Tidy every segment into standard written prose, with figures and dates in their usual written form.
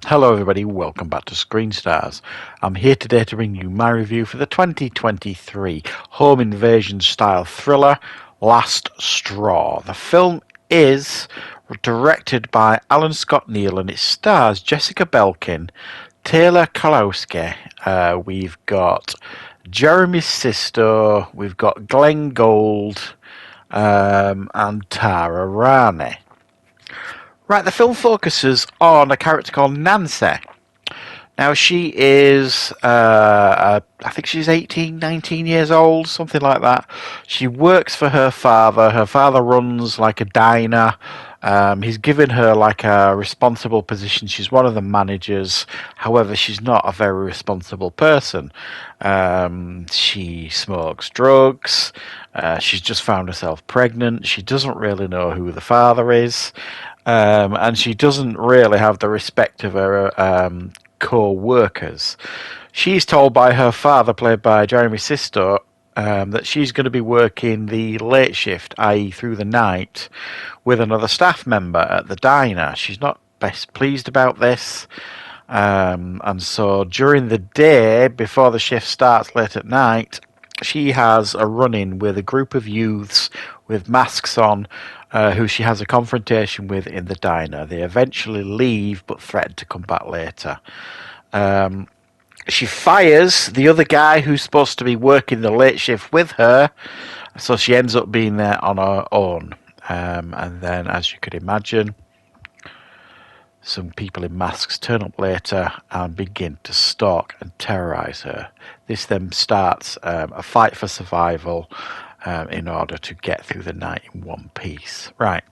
Hello everybody, welcome back to Screenstars. I'm here today to bring you my review for the 2023 home invasion style thriller Last Straw. The film is directed by Alan Scott Neal and it stars Jessica Belkin, Taylor Kalowski, we've got Jeremy Sisto, we've got Glenn Gould, and Tara Rani. Right, the film focuses on a character called Nancy. Now, she is, I think she's 18, 19 years old, something like that. She works for her father. Her father runs like a diner. He's given her like a responsible position. She's one of the managers. However, she's not a very responsible person. She smokes drugs. She's just found herself pregnant. She doesn't really know who the father is. And she doesn't really have the respect of her co-workers. She's told by her father, played by Jeremy Sisto, that she's going to be working the late shift, i.e. through the night, with another staff member at the diner. She's not best pleased about this. And so during the day, before the shift starts late at night, she has a run-in with a group of youths with masks on, who she has a confrontation with in the diner. They eventually leave but threaten to come back later. She fires the other guy who's supposed to be working the late shift with her, so she ends up being there on her own. And then, as you could imagine, some people in masks turn up later and begin to stalk and terrorise her. This then starts a fight for survival in order to get through the night in one piece. Right.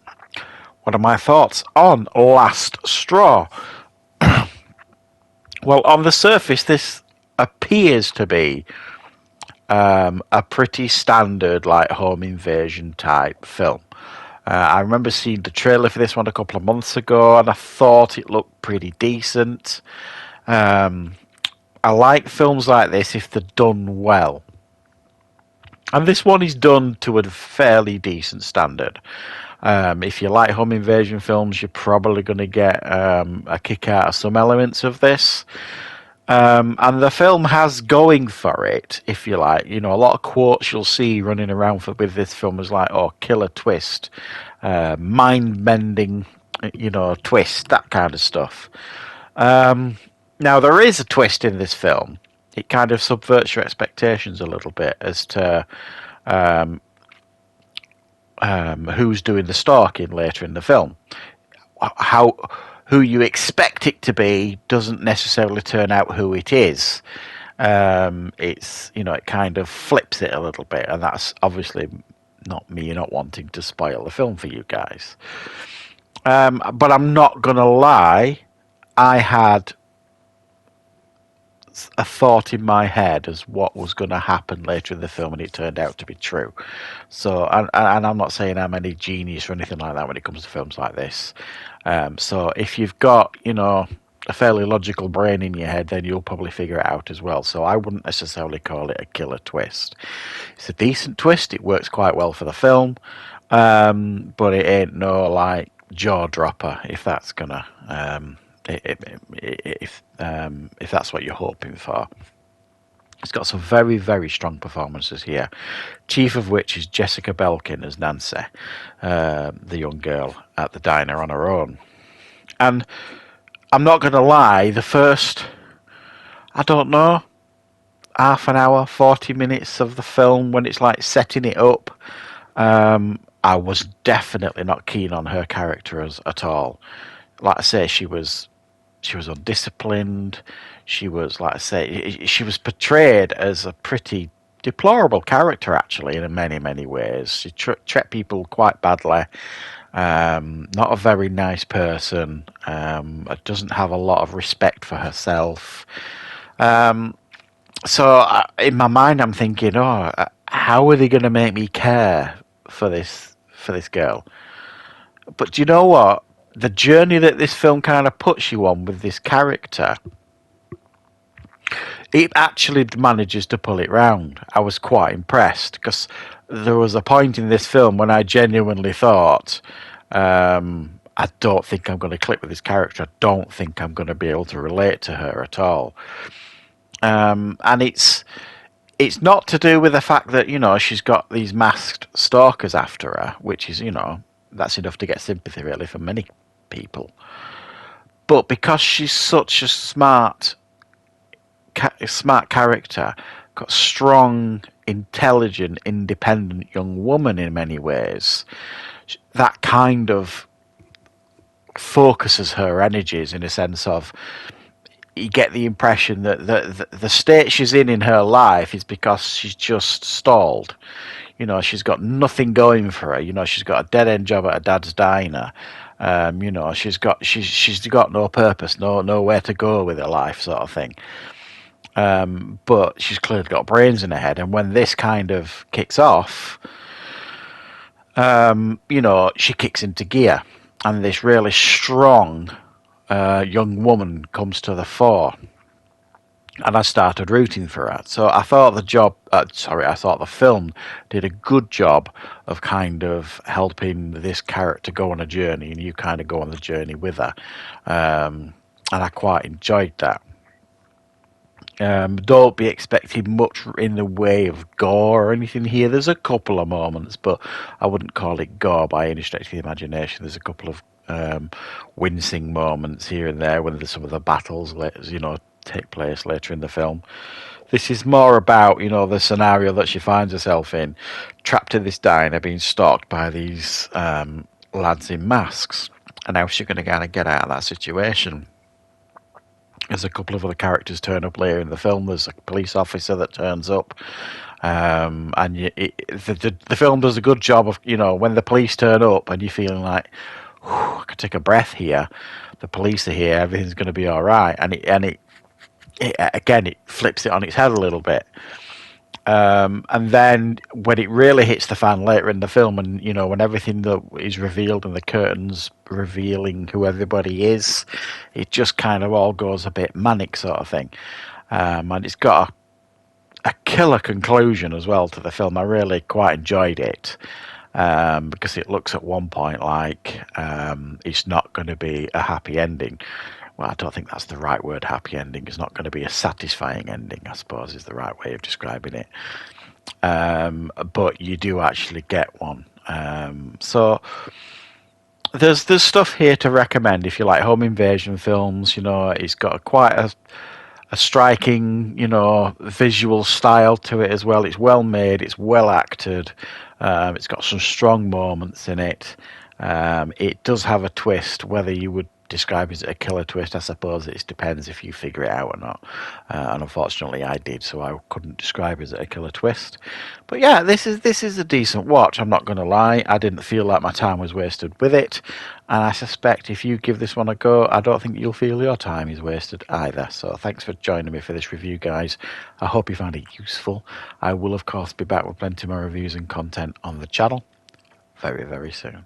What are my thoughts on Last Straw? Well, on the surface, this appears to be a pretty standard, like, home invasion type film. I remember seeing the trailer for this one a couple of months ago, and I thought it looked pretty decent. I like films like this if they're done well. And this one is done to a fairly decent standard. If you like home invasion films, you're probably going to get a kick out of some elements of this. And the film has going for it, if you like. You know, a lot of quotes you'll see running around with this film is like, oh, killer twist, mind-bending, twist, that kind of stuff. Now, there is a twist in this film. It kind of subverts your expectations a little bit as to who's doing the stalking later in the film. Who you expect it to be doesn't necessarily turn out who it is. It kind of flips it a little bit, and that's obviously not me not wanting to spoil the film for you guys. But I'm not gonna lie, I had a thought in my head as what was going to happen later in the film, and it turned out to be true. So, and I'm not saying I'm any genius or anything like that when it comes to films like this. So if you've got, a fairly logical brain in your head, then you'll probably figure it out as well. So I wouldn't necessarily call it a killer twist. It's a decent twist. It works quite well for the film, but it ain't no like jaw dropper if that's gonna if that's what you're hoping for. It's got some very, very strong performances here, chief of which is Jessica Belkin as Nancy, the young girl at the diner on her own. And I'm not going to lie, the first, I don't know, half an hour, 40 minutes of the film, when it's like setting it up, I was definitely not keen on her character at all. Like I say, she was undisciplined. She was, like I say, she was portrayed as a pretty deplorable character, actually, in many, many ways. She treated people quite badly. Not a very nice person. Doesn't have a lot of respect for herself. So in my mind, I'm thinking, oh, how are they going to make me care for this girl? But do you know what? The journey that this film kind of puts you on with this character, it actually manages to pull it round. I was quite impressed because there was a point in this film when I genuinely thought, I don't think I'm going to click with this character. I don't think I'm going to be able to relate to her at all. And it's not to do with the fact that, you know, she's got these masked stalkers after her, which is, you know, that's enough to get sympathy really for many people. But because she's such a smart character, got strong, intelligent, independent young woman in many ways, that kind of focuses her energies in a sense of, you get the impression that the state she's in her life is because she's just stalled. You know, she's got nothing going for her. You know, she's got a dead end job at her dad's diner. You know, she's got no purpose, nowhere to go with her life, sort of thing. But she's clearly got brains in her head, and when this kind of kicks off, you know, she kicks into gear, and this really strong young woman comes to the fore, and I started rooting for her. So I thought I thought the film did a good job of kind of helping this character go on a journey, and you kind of go on the journey with her, and I quite enjoyed that. Don't be expecting much in the way of gore or anything here. There's a couple of moments, but I wouldn't call it gore by any stretch of the imagination. There's a couple of wincing moments here and there when some of the battles, you know, take place later in the film. This is more about, you know, the scenario that she finds herself in, trapped in this diner, being stalked by these lads in masks, and how she's going to kind of get out of that situation. There's a couple of other characters turn up later in the film. There's a police officer that turns up, and the film does a good job of, you know, when the police turn up and you're feeling like, I could take a breath here. The police are here. Everything's going to be all right. And it again, it flips it on its head a little bit. And then when it really hits the fan later in the film, and you know, when everything that is revealed and the curtains revealing who everybody is, it just kind of all goes a bit manic, sort of thing. And it's got a killer conclusion as well to the film. I really quite enjoyed it. Because it looks at one point like it's not going to be a happy ending. Well, I don't think that's the right word, happy ending. It's not going to be a satisfying ending, I suppose, is the right way of describing it. But you do actually get one. So there's stuff here to recommend if you like home invasion films. You know, it's got quite a striking, you know, visual style to it as well. It's well made, it's well acted. It's got some strong moments in it. It does have a twist. Whether you would describe it as a killer twist, I suppose it depends if you figure it out or not. And unfortunately, I did, so I couldn't describe it as a killer twist. But yeah, this is a decent watch. I'm not going to lie. I didn't feel like my time was wasted with it, and I suspect if you give this one a go, I don't think you'll feel your time is wasted either. So thanks for joining me for this review, guys. I hope you found it useful. I will, of course, be back with plenty more reviews and content on the channel very, very soon.